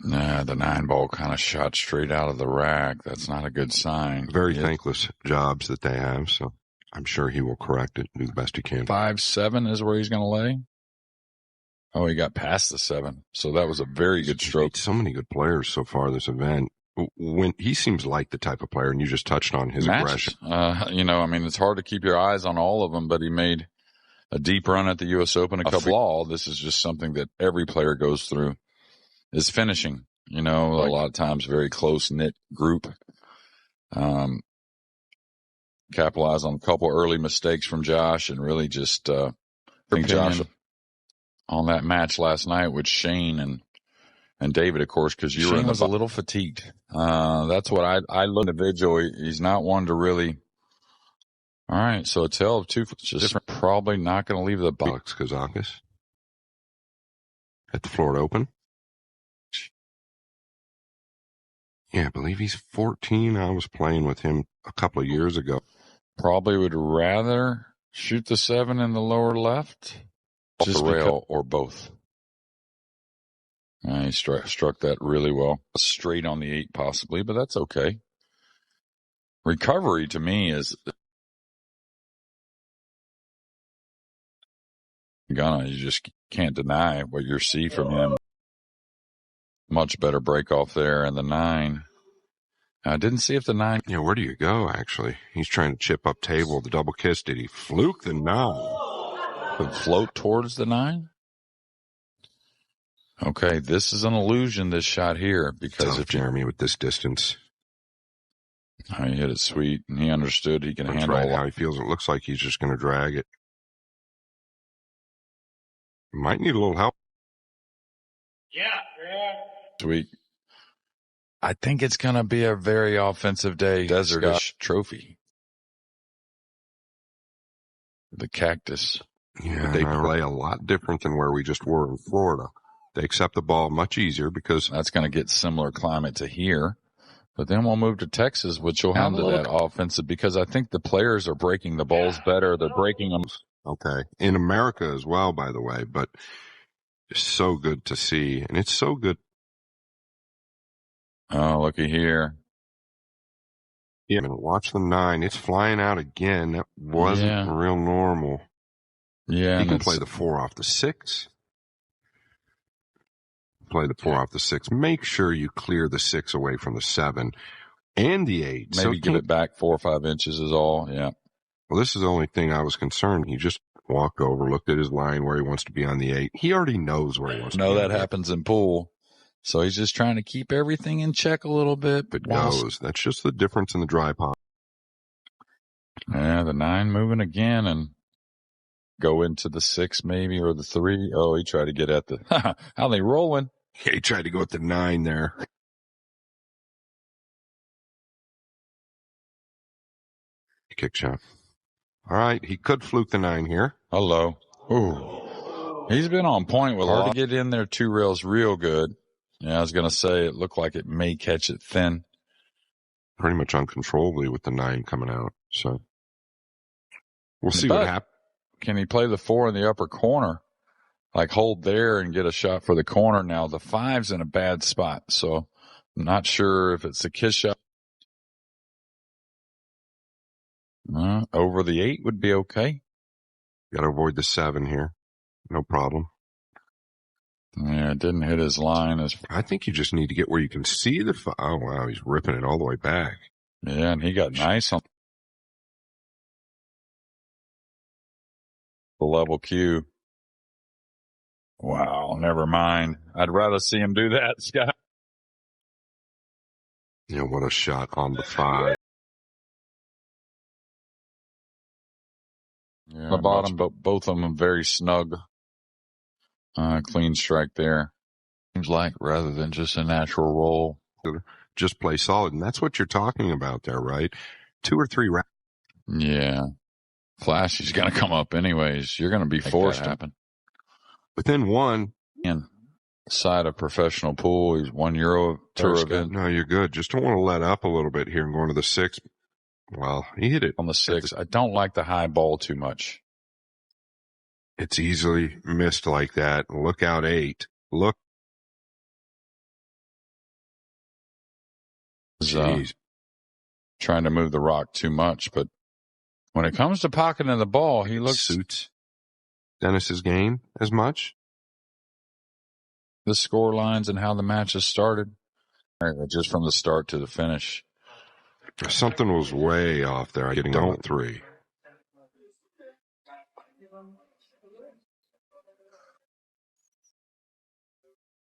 Nah, the 9-ball kind of shot straight out of the rack. That's not a good sign. Very thankless jobs that they have, so I'm sure he will correct it and do the best he can. 5-7 is where he's going to lay. Oh, he got past the 7. So that was a very good stroke. So many good players so far this event. When he seems like the type of player, and you just touched on his aggression. It's hard to keep your eyes on all of them, but he made a deep run at the U.S. Open. A flaw. This is just something that every player goes through, is finishing. A lot of times very close-knit group. Capitalize on a couple early mistakes from Josh and really just bring Josh on that match last night with Shane and David, of course, because Shane was a little fatigued. That's what I look at the video. He's not one to really. All right, so a tale of two. Just probably not going to leave the box. Alex Kazakis at the Florida Open. Yeah, I believe he's 14. I was playing with him a couple of years ago. Probably would rather shoot the 7 in the lower left, off the rail, or both. He struck that really well. Straight on the 8 possibly, but that's okay. Recovery to me is you just can't deny what you see from him. Much better break off there, and the 9. I didn't see if the 9. Yeah, where do you go, actually? He's trying to chip up table, the double kiss. Did he fluke the 9? Could float towards the 9? Okay, this is an illusion, this shot here, because if Jeremy with this distance. He hit it sweet, and he understood he can handle right how he feels. It looks like he's just going to drag it. Might need a little help. Yeah. Sweet. I think it's going to be a very offensive day. Desert-ish trophy. The Cactus. Yeah, they play a lot different than where we just were in Florida. They accept the ball much easier because that's going to get similar climate to here. But then we'll move to Texas, which will handle that offensive because I think the players are breaking the balls better. They're breaking them. Okay. In America as well, by the way, but it's so good to see. And it's so good. Oh, looky here. Yeah, and watch the 9. It's flying out again. That wasn't real normal. Yeah. You can play the 4 off the 6. Play the 4 off the 6. Make sure you clear the 6 away from the 7 and the 8. Maybe give it back 4 or 5 inches is all. Yeah. Well, this is the only thing I was concerned. He just walked over, looked at his line where he wants to be on the 8. He already knows where he wants to be. No, that happens in pool. So he's just trying to keep everything in check a little bit. It goes. That's just the difference in the dry pot. Yeah, the 9 moving again and go into the 6 maybe or the 3. Oh, he tried to get at the how they rolling. Yeah, he tried to go at the 9 there. Kick shot. All right, he could fluke the 9 here. Hello. Ooh. He's been on point with hard to get in there 2 rails real good. Yeah, I was going to say it looked like it may catch it thin. Pretty much uncontrollably with the 9 coming out. So we'll see what happens. Can he play the 4 in the upper corner? Like hold there and get a shot for the corner. Now the 5's in a bad spot. So I'm not sure if it's a kiss shot. Over the 8 would be okay. Got to avoid the 7 here. No problem. Yeah, it didn't hit his line. I think you just need to get where you can see the. Oh, wow, he's ripping it all the way back. Yeah, and he got nice on the level Q. Wow, never mind. I'd rather see him do that, Scott. Yeah, what a shot on the 5. Yeah, the bottom, but both of them very snug. Clean strike there. Seems like rather than just a natural roll. Just play solid. And that's what you're talking about there, right? 2 or 3 rounds. Yeah. Flash is going to come up anyways. You're going to be forced to happen. Within 1. And side of professional pool, he's €1 tour event. No, you're good. Just don't want to let up a little bit here and go into the 6. Well, he hit it on the 6. I don't like the high ball too much. It's easily missed like that. Look out 8. Look. Jeez. Trying to move the rock too much, but when it comes to pocketing the ball, he looks suits Denis's game as much. The score lines and how the match has started, just from the start to the finish. Something was way off there. I don't 3.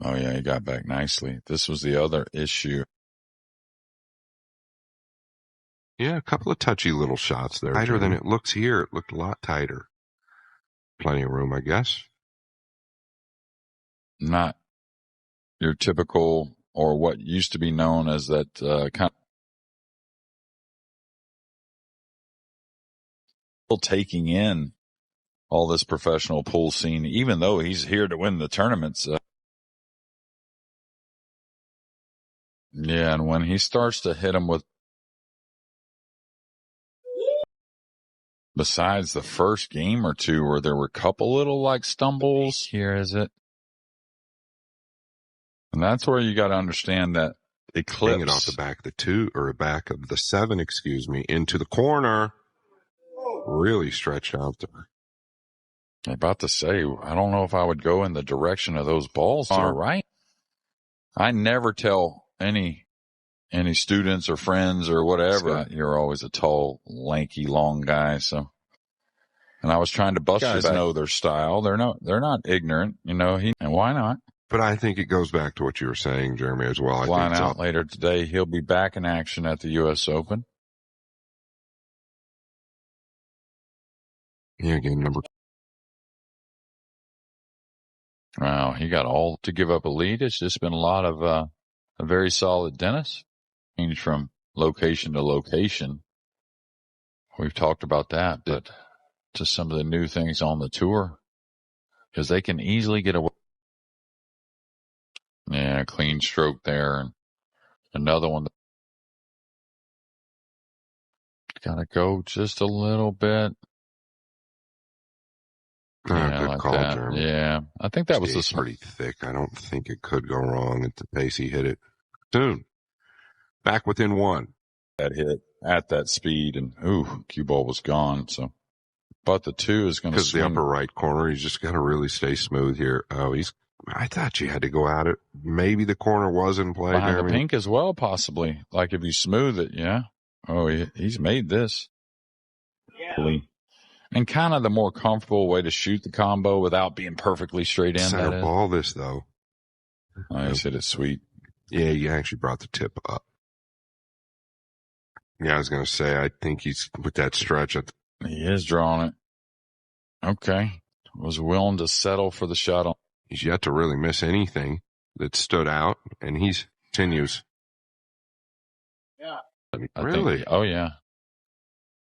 Oh yeah, he got back nicely. This was the other issue. Yeah, a couple of touchy little shots there. Tighter than it looks here. It looked a lot tighter. Plenty of room, I guess. Not your typical, or what used to be known as that kind of taking in all this professional pool scene, even though he's here to win the tournaments. Yeah, and when he starts to hit him with, besides the first game or two where there were a couple little like stumbles, here is it. And that's where you got to understand that eclipse. Hang it off the back of the 2, or back of the 7, into the corner. Really stretched out there. I'm about to say, I don't know if I would go in the direction of those balls here, right? I never tell any students or friends or whatever, you're always a tall, lanky, long guy. So, and I was trying to bust guys know their style. They're not ignorant, and why not? But I think it goes back to what you were saying, Jeremy, as well. Flying out later today. He'll be back in action at the U.S. Open. Yeah, game number. Wow, he got all to give up a lead. It's just been a lot of a very solid Denis. Changed from location to location. We've talked about that, but to some of the new things on the tour, because they can easily get away. Yeah, clean stroke there, and another one. Got to go just a little bit. Yeah, good call, Jeremy. Yeah, I think that was pretty thick. I don't think it could go wrong at the pace he hit it. Soon. Back within 1. That hit at that speed, and cue ball was gone. So, but the 2 is going to swing. Because the upper right corner, he's just got to really stay smooth here. I thought you had to go at it. Maybe the corner was in play. Behind the pink as well, possibly. Like if you smooth it, yeah. Oh, he's made this. Yeah. And kind of the more comfortable way to shoot the combo without being perfectly straight in. Center ball this, though. Oh, he hit it sweet. Yeah, you actually brought the tip up. Yeah, I was going to say, I think he's, with that stretch. He is drawing it. Okay. Was willing to settle for the shot on. He's yet to really miss anything that stood out, and he continues. Yeah. Really? Oh, yeah.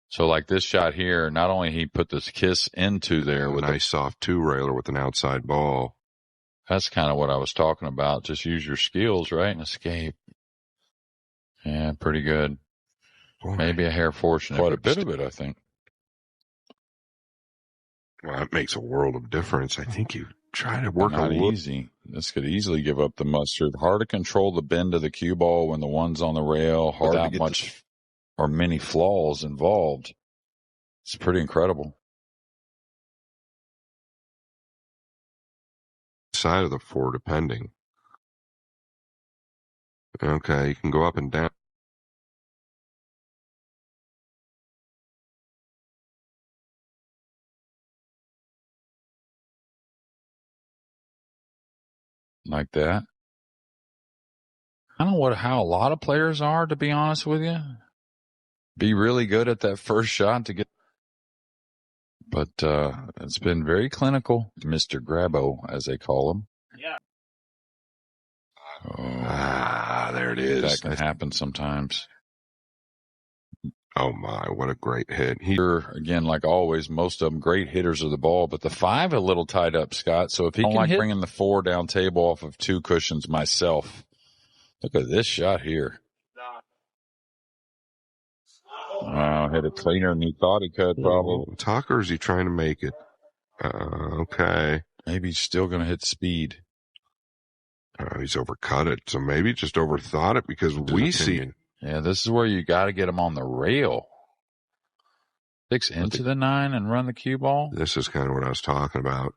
So like this shot here, not only he put this kiss into there with a nice soft 2-railer with an outside ball. That's kind of what I was talking about. Just use your skills, right? And escape. Yeah, pretty good. Boy. Maybe a hair fortunate. Quite a bit of it, I think. Well, that makes a world of difference. I think you try to work not easy. This could easily give up the mustard. Hard to control the bend of the cue ball when the one's on the rail. Hard without to get much or many flaws involved. It's pretty incredible. Side of the 4, depending. Okay, you can go up and down. Like that. I don't know how a lot of players are, to be honest with you. Be really good at that first shot to get. But it's been very clinical. Mr. Grabe, as they call him. Yeah. Oh, there it is. That can happen sometimes. Oh, my, what a great hit. Again, like always, most of them great hitters of the ball, but the 5 a little tied up, Scott. So if he can hit, bringing the 4 down table off of 2 cushions myself. Look at this shot here. Wow, hit it cleaner than he thought he could, probably. Tucker, is he trying to make it? Okay. Maybe he's still going to hit speed. He's overcut it, so maybe just overthought it because we see Yeah, this is where you got to get him on the rail. 6 into the 9 and run the cue ball. This is kind of what I was talking about.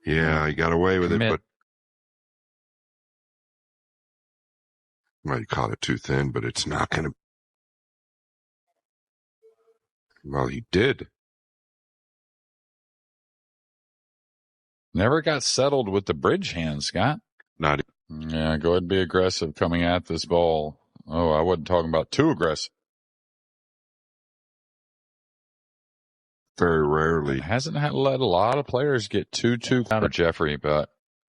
Yeah, he got away with it, but might call it too thin, but it's not going to. Well, he did. Never got settled with the bridge hand, Scott. Not. Yeah, go ahead and be aggressive coming at this ball. Oh, I wasn't talking about too aggressive. Very rarely. It hasn't let a lot of players get too counter Jeffrey, but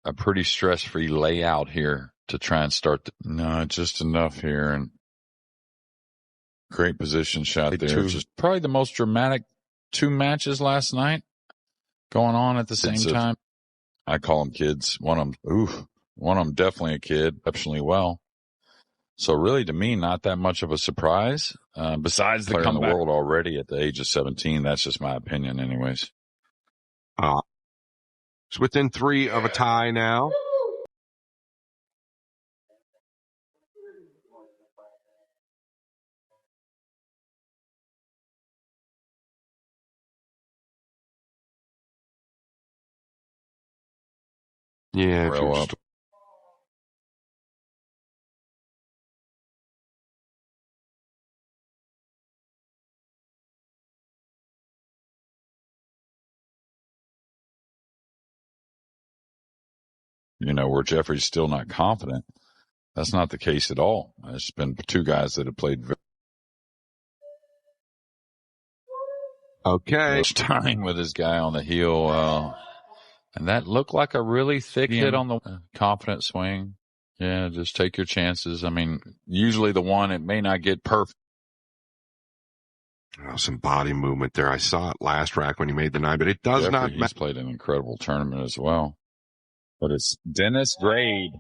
a pretty stress-free layout here to try and start. No, just enough here, and great position shot there. Just probably the most dramatic 2 matches last night going on at the same time. I call them kids. One of them definitely a kid, exceptionally well. So really, to me, not that much of a surprise. Besides the player in the world already at the age of 17, that's just my opinion, anyways. It's within 3 of a tie now. Yeah, if you're up. Where Jeffrey's still not confident. That's not the case at all. There's been 2 guys that have played much time with this guy on the heel. And that looked like a really thick hit on the confident swing. Yeah, just take your chances. I mean, usually the one, it may not get perfect. Some body movement there. I saw it last rack when he made the 9, but it does Jeffrey, not. He's played an incredible tournament as well. But it's Denis Grabe.